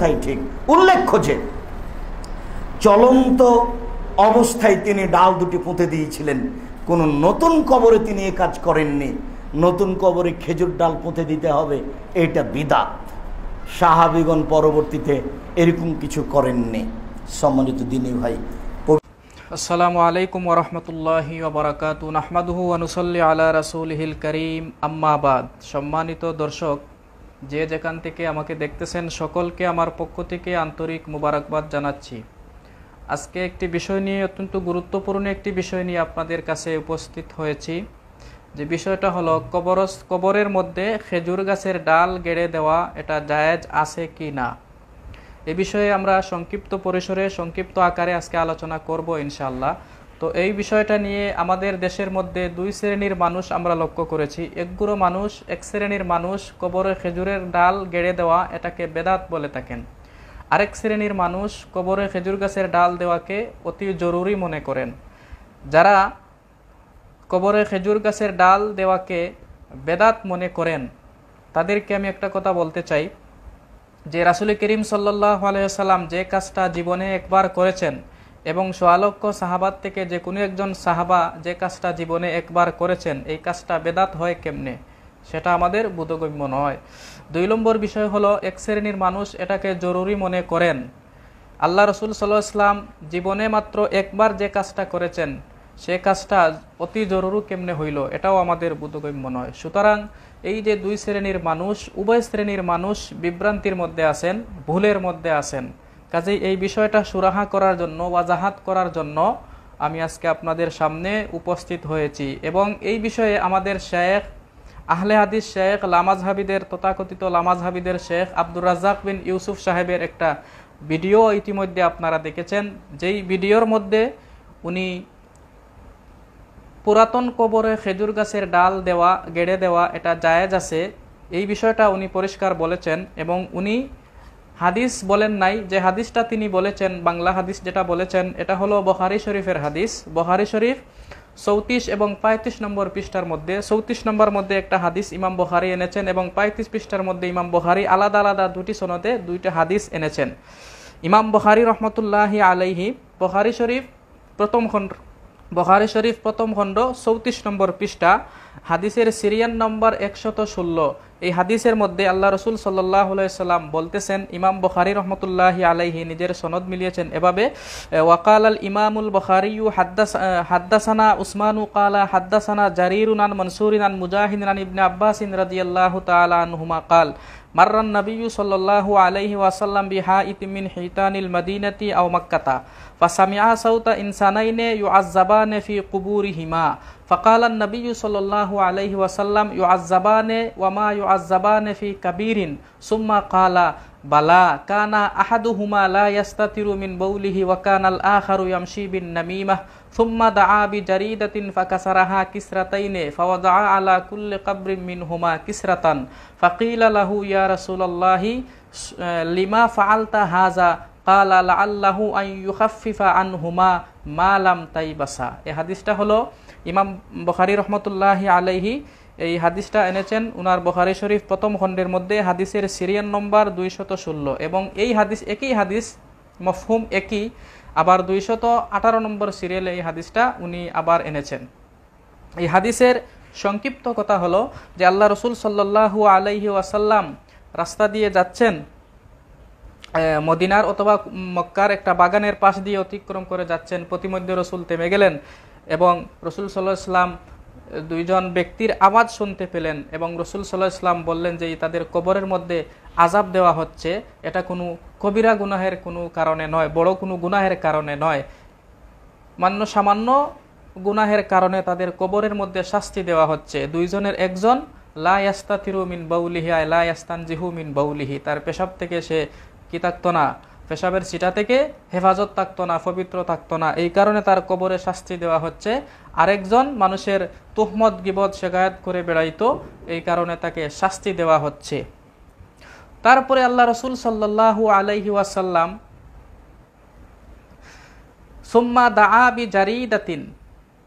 তাই ঠিক। উল্লেখ্য যে চলন্ত অবস্থায় তিনি ডাল দুটি পুঁতে দিয়েছিলেন, কোনো নতুন কবরে তিনি এ কাজ করেননি। নতুন কবরে খেজুর ডাল পুঁতে দিতে হবে, এটা বিদআত। সাহাবীগণ পরবর্তীতে এরকম কিছু করেননি। সম্মানিত দ্বীনী ভাই, আসসালামু আলাইকুম ওয়া রাহমাতুল্লাহি ওয়া বারাকাতুহু। নাহমাদুহু ওয়া নুসাল্লি আলা রাসূলিহিল কারীম, আম্মা বাদ। সম্মানিত দর্শক, যে যেখান থেকে আমাকে দেখতেছেন সকলকে আমার পক্ষ থেকে আন্তরিক মুবারকবাদ জানাচ্ছি। আজকে একটি বিষয় নিয়ে, অত্যন্ত গুরুত্বপূর্ণ একটি বিষয় নিয়ে আপনাদের কাছে উপস্থিত হয়েছি। যে বিষয়টা হলো কবরের মধ্যে খেজুর গাছের ডাল গেড়ে দেওয়া, এটা জায়েজ আছে কি না। এ বিষয়ে আমরা সংক্ষিপ্ত পরিসরে, সংক্ষিপ্ত আকারে আজকে আলোচনা করব ইনশাআল্লাহ। তো এই বিষয়টা নিয়ে আমাদের দেশের মধ্যে দুই শ্রেণীর মানুষ আমরা লক্ষ্য করেছি। এক শ্রেণীর মানুষ কবরে খেজুরের ডাল গেড়ে দেওয়া এটাকে বেদাত বলে থাকেন। আরেক শ্রেণীর মানুষ কবরে খেজুর গাছের ডাল দেওয়াকে অতি জরুরি মনে করেন। যারা কবরে খেজুর গাছের ডাল দেওয়াকে বেদাত মনে করেন, তাদেরকে আমি একটা কথা বলতে চাই যে রাসূল করিম সাল্লাল্লাহু আলাইহি ওয়াসাল্লাম যে কাজটা জীবনে একবার করেছেন এবং সোয়ালক্ষ সাহাবাত থেকে যে কোনো একজন সাহাবা যে কাজটা জীবনে একবার করেছেন, এই কাজটা বেদাত হয় কেমনে, সেটা আমাদের বোধগম্য নয়। 2 নম্বর বিষয় হলো, এক শ্রেণীর মানুষ এটাকে জরুরি মনে করেন। আল্লাহ রসুল সাল্লাল্লাহু আলাইহি ওয়াসাল্লাম জীবনে মাত্র একবার যে কাজটা করেছেন, সে কাজটা অতি জরুরি কেমনে হইল, এটাও আমাদের বোধগম্য নয়। সুতরাং এই যে দুই শ্রেণীর মানুষ, উভয় শ্রেণীর মানুষ বিভ্রান্তির মধ্যে আছেন, ভুলের মধ্যে আছেন। কাজেই এই বিষয়টা সুরাহা করার জন্য, ওয়াজাহাত করার জন্য আমি আজকে আপনাদের সামনে উপস্থিত হয়েছি। এবং এই বিষয়ে আমাদের শেখ, আহলে হাদিস শেখ, লামাজহাবিদের তথাকথিত লামাজহাবিদের শেখ আব্দুর রাজ্জাক বিন ইউসুফ সাহেবের একটা ভিডিও ইতিমধ্যে আপনারা দেখেছেন। যেই ভিডিওর মধ্যে উনি পুরাতন কবরে খেজুর গাছের ডাল দেওয়া, গেড়ে দেওয়া এটা জায়েজ আছে, এই বিষয়টা উনি পরিষ্কার বলেছেন। এবং উনি হাদিস বলেন নাই। যে হাদিসটা তিনি বলেছেন, বাংলা হাদিস যেটা বলেছেন, এটা হলো বুখারী শরীফের হাদিস। বুখারী শরীফ 34 এবং 35 নম্বর পৃষ্ঠার মধ্যে, 34 নম্বর মধ্যে একটা হাদিস ইমাম বুখারী এনেছেন এবং 35 পৃষ্ঠার মধ্যে ইমাম বুখারী আলাদা আলাদা দুটি সনদে দুইটা হাদিস এনেছেন। ইমাম বুখারী রহমতুল্লাহি আলাইহি বুখারী শরীফ প্রথম খণ্ড 34 নম্বর পৃষ্ঠা, হাদিসের সিরিয়াল নম্বর 116। এই হাদিসের মধ্যে আল্লাহ রসুল সাল্লাল্লাহু আলাইহি সাল্লাম বলতেছেন, ইমাম বুখারী রহমতুল্লাহি আলাইহি নিজের সনদ মিলিয়েছেন এভাবে, ওয়াকাল আল ইমামুল বুখারী হাদ্দাসানা উসমানু কালা হাদ্দাসানা জারিরুন আন মনসুরিন আন মুজাহিদিন আন ইবনে আব্বাসিন রাদিয়াল্লাহু তাআলা আনহুমা কাল মাররান নবিয়্যু সাল্লাল্লাহু আলাইহি ওয়াসাল্লাম বিহাইতিন মিন হিতানিল মদিনাতি আও মক্কাতা ফাসামিআ সাউতা ইনসানাইনে ইউআযযাবানে ফি কুবুরিহিমা ফাকালা আন-নবিয়্যু সাল্লাল্লাহু আলাইহি ওয়াসাল্লাম ইউআযযাবানে ওয়া মা ইউআযযাবানে ফি কাবীরিন সুম্মা কালা বালা কানা আহাদুহুমা লা ইয়াস্তাতিরু মিন বাউলিহি ওয়া কানাল আখারু ইয়ামশি বিন নামিমাহ সুম্মা দাআ বিজারিদাতিন ফাকাসারাহা কিসরাতাইনে ফাওয়াদাআ আলা কুল্লি কবরিন মিনহুমা কিসরাতান ফাকিলা লাহু ইয়া রাসূলুল্লাহি লিমা ফাআলতা হাযা কালা লাআল্লাহু আন ইউখাফফিফা আনহুমা মা লাম তাইবাসা। এই হাদিসটা হলো ইমাম বুখারী রহমতুল্লাহি আলাইহি এই হাদিসটা এনেছেন উনার বুখারী শরীফ প্রথম খণ্ডের মধ্যে, হাদিসের সিরিয়াল নম্বর 216। এবং এই হাদিস, একই হাদিস, মফহুম একই, আবার 218 নম্বর সিরিয়ালে এই হাদিসটা উনি আবার এনেছেন। এই হাদিসের সংক্ষিপ্ত কথা হলো যে আল্লাহ রসুল সাল্লাল্লাহু আলাইহি ওয়াসাল্লাম রাস্তা দিয়ে যাচ্ছেন, মদিনার অথবা মক্কার একটা বাগানের পাশ দিয়ে অতিক্রম করে যাচ্ছেন। প্রতিমধ্যে রসুল থেমে গেলেন এবং রসুল সাল্লাল্লাহু আলাইহি ওয়াসাল্লাম দুইজন ব্যক্তির আওয়াজ শুনতে পেলেন এবং রসুল সাল্লাল্লাহু আলাইহি ওয়াসাল্লাম বললেন যে তাদের কবরের মধ্যে আযাব দেওয়া হচ্ছে, এটা কোনো কবিরা গুনাহের কোনো কারণে নয়, বড় কোনো গুনাহের কারণে নয়, সামান্য গুনাহের কারণে তাদের কবরের মধ্যে শাস্তি দেওয়া হচ্ছে। দুইজনের একজন লা ইয়াস্তাতিরু মিন বাউলিহি আয় লা ইয়াস্তানজিহু মিন বাউলিহি, তার পেশাব থেকে সে কি থাকতো না, পেশাবের ছিটা থেকে হেফাজত থাকতো না, পবিত্র থাকতো না, এই কারণে তার কবরে শাস্তি দেওয়া হচ্ছে। আরেকজন মানুষের তুহমত গিবত শিকায়াত করে বেড়াইতো, এই কারণে তাকে শাস্তি দেওয়া হচ্ছে। তারপরে আল্লাহ রসুল সাল্লাল্লাহু আলাইহি ওয়াসাল্লাম সুম্মা দাআ বিজারিদাতিন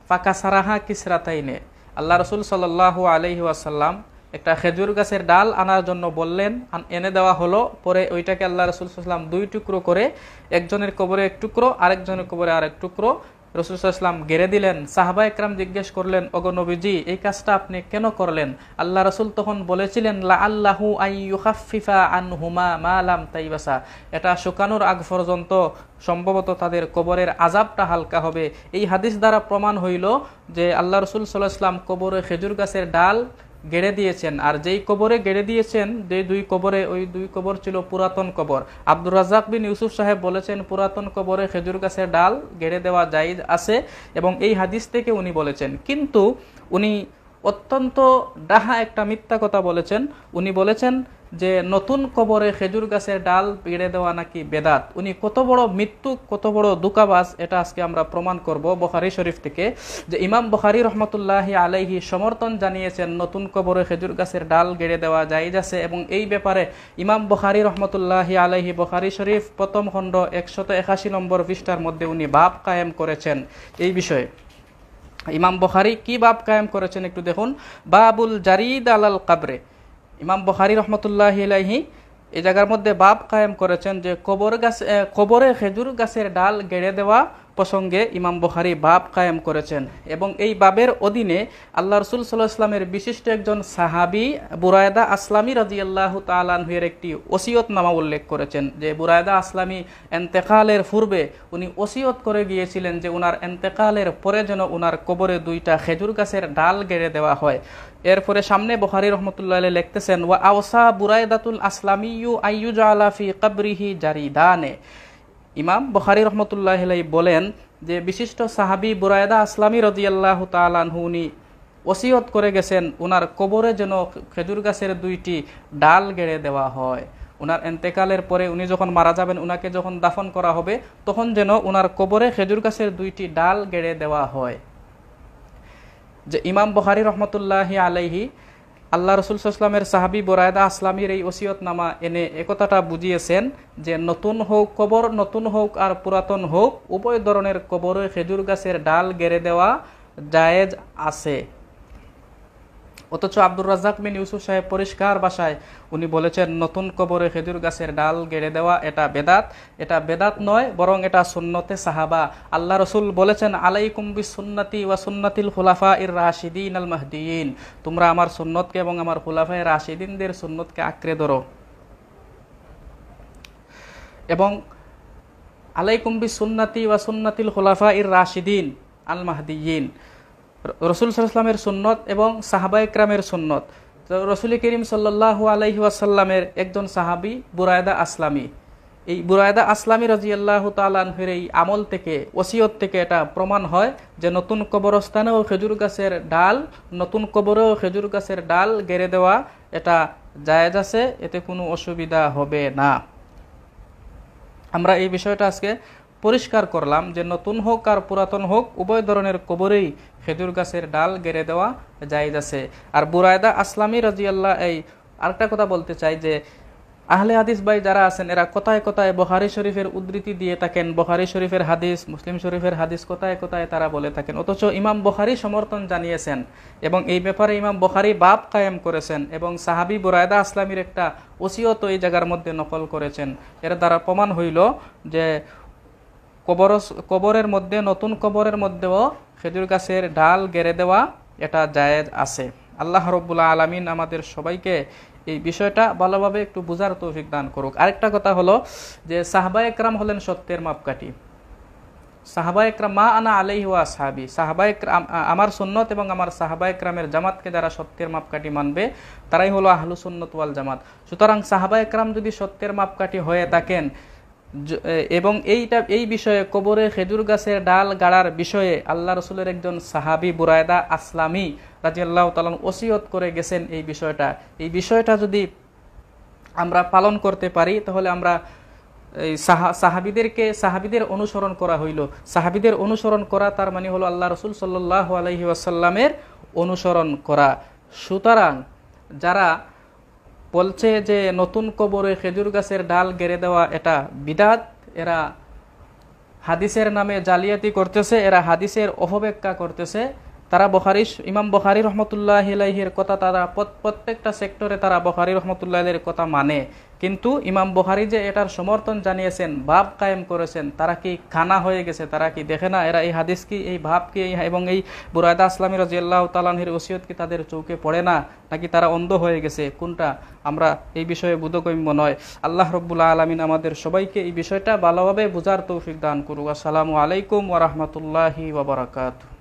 ফাকাসারাহা কিসরাতাইনে, আল্লাহ রসুল সাল্লাল্লাহু আলাইহি ওয়াসাল্লাম একটা খেজুর গাছের ডাল আনার জন্য বললেন, এনে দেওয়া হলো। পরে ওইটাকে আল্লাহ রাসূল সাল্লাল্লাহু আলাইহি ওয়াসাল্লাম 2 টুকরো করে, একজনের কবরে 1 টুকরো, আরেকজনের কবরে আরেক টুকরো রাসূল সাল্লাল্লাহু আলাইহি ওয়াসাল্লাম গেড়ে দিলেন। সাহাবায়ে কেরাম জিজ্ঞেস করলেন, ওগো নবীজি, এই কাজটা আপনি কেন করলেন? আল্লাহ রাসূল তখন বলেছিলেন, লাআল্লাহু আইয়ুখাফফিফা আনহুমা মা লাম তাইবাসা, এটা শুকানোর আগ পর্যন্ত সম্ভবত তাদের কবরের আযাবটা হালকা হবে। এই হাদিস দ্বারা প্রমাণ হইল যে আল্লাহ রাসূল সাল্লাল্লাহু আলাইহি ওয়াসাল্লাম কবরে খেজুর গাছের ডাল গেড়ে দিয়েছেন। আর যেই কবরে গেড়ে দিয়েছেন, যে 2 কবরে, ওই 2 কবর ছিল পুরাতন কবর। আব্দুর রাজ্জাক বিন ইউসুফ সাহেব বলেছেন, পুরাতন কবরে খেজুর গাছের ডাল গেড়ে দেওয়া জায়েজ আছে, এবং এই হাদিস থেকে উনি বলেছেন। কিন্তু উনি অত্যন্ত ডাহা একটা মিথ্যা কথা বলেছেন। উনি বলেছেন যে নতুন কবরে খেজুর গাছের ডাল গেড়ে দেওয়া নাকি বেদাত। উনি কত বড় মৃত্যু, কত বড় দুকাবাজ, এটা আজকে আমরা প্রমাণ করব বুখারী শরীফ থেকে। যে ইমাম বুখারী রহমতুল্লাহি আলাইহি সমর্থন জানিয়েছেন নতুন কবরে খেজুর গাছের ডাল গেড়ে দেওয়া জায়েজ আছে, এবং এই ব্যাপারে ইমাম বুখারী রহমতুল্লাহি আলাইহি বুখারী শরীফ প্রথম খণ্ড 181 নম্বর পৃষ্ঠার মধ্যে উনি বাব কায়েম করেছেন এই বিষয়ে। ইমাম বুখারী কি বাব কায়েম করেছেন একটু দেখুন। বাবুল জারিদ আলাল কবরে। ইমাম বুখারী রহমতুল্লাহি আলাইহি এই জায়গার মধ্যে বাব কায়েম করেছেন যে কবরে খেজুর গাছের ডাল গেড়ে দেওয়া প্রসঙ্গে ইমাম বুখারী বাব কায়েম করেছেন, এবং এই বাবের অধীনে আল্লাহ রাসূল সাল্লাল্লাহু আলাইহি ওয়াসাল্লামের বিশিষ্ট একজন সাহাবী বুরায়দা আসলামী রাদিয়াল্লাহু তাআলা আনহুর একটি ওসিয়তনামা উল্লেখ করেছেন। যে বুরায়দা আসলামী ইন্তেকালের পূর্বে উনি ওসিয়ত করে গিয়েছিলেন যে উনার ইন্তেকালের পরে যেন উনার কবরে 2টা খেজুর গাছের ডাল গেড়ে দেওয়া হয়। এরপরে সামনে বুখারী রাহমাতুল্লাহি আলাইহি লিখতেছেন, ওয়া আওসা বুরায়দাতুল আসলামিয়্যু আইয়ুজআলা ফি কবরিহি জারিদানে। ইমাম বুখারী রহমতুল্লাহি আলাইহি বলেন যে বিশিষ্ট সাহাবী বুরায়দা আসলামী রাদিয়াল্লাহু তাআলা আনহু উনি ওসিয়ত করে গেছেন উনার কবরে যেন খেজুর গাছের 2টি ডাল গেড়ে দেওয়া হয়। উনার ইন্তেকালের পরে উনি যখন মারা যাবেন, উনাকে যখন দাফন করা হবে, তখন যেন উনার কবরে খেজুর গাছের 2টি ডাল গেড়ে দেওয়া হয়। যে ইমাম বুখারী রহমতুল্লাহি আলাইহি আল্লাহ রাসূল সাল্লাল্লাহু আলাইহি ওয়াসাল্লামের সাহাবী বুরায়দা আসলামীর এই ওসিয়তনামা এনে একথাটা বুঝিয়েছেন যে নতুন হোক কবর, নতুন হোক আর পুরাতন হোক, উভয় ধরনের কবরে খেজুর গাছের ডাল গেড়ে দেওয়া জায়েজ আছে। অথচ আব্দুর রাজ্জাক বিন ইউসুফ সাহেব পরিষ্কার ভাষায় উনি বলেছেন নতুন কবরে খেজুর গাছের ডাল গেড়ে দেওয়া এটা বেদাত। এটা বেদাত নয়, বরং এটা সুন্নতে সাহাবা। আল্লাহ রাসূল বলেছেন, আলাইকুম বিসুন্নতি ওয়া সুন্নাতিল খুলাফাইর রাশিদিন আল মাহদিয়িন, তোমরা আমার সুন্নতকে এবং আমার খুলাফায়ে রাশিদিনদের সুন্নতকে আঁকড়ে ধরো। এবং আলাইকুম বিসুন্নতি ওয়া সুন্নাতিল খুলাফাইর রাশিদিন আল মাহদিয়িন, রাসূল সাল্লাল্লাহু আলাইহি ওয়াসাল্লামের সুন্নত এবং সাহাবায়ে কেরামের সুন্নত। তো রাসূল করিম সাল্লাল্লাহু আলাইহি ওয়াসাল্লামের একজন সাহাবী বুরায়দা আসলামী, এই বুরায়দা আসলামী রাদিয়াল্লাহু তাআলা আনহুর এই আমল থেকে, ওসিয়ত থেকে এটা প্রমাণ হয় যে নতুন কবরস্থানেও খেজুর গাছের ডাল, নতুন কবরেও খেজুর গাছের ডাল গেড়ে দেওয়া এটা জায়েজ আছে, এতে কোনো অসুবিধা হবে না। আমরা এই বিষয়টা আজকে পরিষ্কার করলাম যে নতুন হোক আর পুরাতন হোক, উভয় ধরনের কবরেই খেজুর গাছের ডাল গেড়ে দেওয়া জায়েজ আছে। আর বুরায়দা আসলামী রাদিয়াল্লাহু এই আরেকটা কথা বলতে চাই যে আহলে হাদিস ভাই যারা আছেন এরা কোথায় কোথায় বুখারী শরীফের উদ্ধৃতি দিয়ে থাকেন, বুখারী শরীফের হাদিস, মুসলিম শরীফের হাদিস কোথায় কোথায় তারা বলে থাকেন, অথচ ইমাম বুখারী সমর্থন জানিয়েছেন এবং এই ব্যাপারে ইমাম বুখারী বাব কায়েম করেছেন এবং সাহাবী বুরায়দা আসলামীর একটা ওসিয়ত এই জায়গার মধ্যে নকল করেছেন। এর দ্বারা প্রমাণ হইল যে কবরের মধ্যে, নতুন কবরের মধ্যেও খেজুর গাছের ডাল গেড়ে দেওয়া এটা জায়েজ আছে। আল্লাহ রাব্বুল আলামিন আমাদের সবাইকে এই বিষয়টা ভালোভাবে একটু বুঝার তৌফিক দান করুক। আরেকটা কথা হলো যে সাহাবায়ে কেরাম হলেন সত্যের মাপকাঠি। সাহাবায়ে কেরাম মা আনা আলাইহি ওয়া আসহাবি, সাহাবায়ে কেরাম আমার সুন্নত এবং আমার সাহাবায়ে কেরামের জামাতকে যারা সত্যের মাপকাঠি মানবে তারাই হলো আহলুস সুন্নাত ওয়াল জামাত। সুতরাং সাহাবায়ে কেরাম যদি সত্যের মাপকাঠি হয়ে থাকেন এবং এই বিষয়ে কবরে খেজুর গাছের ডাল গাড়ার বিষয়ে আল্লাহ রাসূলের একজন সাহাবী বুরায়দা আসলামী রাদিয়াল্লাহু তাআলা ওসিয়ত করে গেছেন, এই বিষয়টা যদি আমরা পালন করতে পারি তাহলে আমরা এই সাহাবীদের অনুসরণ করা হইল। সাহাবীদের অনুসরণ করা তার মানে হলো আল্লাহ রাসূল সাল্লাল্লাহু আলাইহি ওয়াসাল্লামের অনুসরণ করা। সুতরাং যারা বলছে যে নতুন কবরে খেজুর গাছের ডাল গেড়ে দেওয়া এটা বিদআত, এরা হাদিসের নামে জালিয়াতি করতেছে, এরা হাদিসের অপব্যাখ্যা করতেছে। তারা ইমাম বুখারী রহমতুল্লাহ আলাইহির কথা তারা প্রত্যেকটা সেক্টরে তারা বুখারী রহমতুল্লাহ আলাইহির কথা মানে, কিন্তু ইমাম বুখারী যে এটার সমর্থন জানিয়েছেন, ভাব কায়েম করেছেন, তারা কি খানা হয়ে গেছে? তারা কি দেখে না এরা এই হাদিস কি, এই ভাব কি, এবং এই বুরায়দা আসলামী রাদিয়াল্লাহু তাআলা আনহুর ওসিয়ত কি তাদের চোখে পড়ে না, নাকি তারা অন্ধ হয়ে গেছে? কোনটা? আমরা এই বিষয়ে বোধগম্য নয়। আল্লাহ রাব্বুল আলামিন আমাদের সবাইকে এই বিষয়টা ভালোভাবে বোঝার তৌফিক দান করুক। আসসালামু আলাইকুম ওয়া রাহমাতুল্লাহি ওয়া বারাকাতুহু।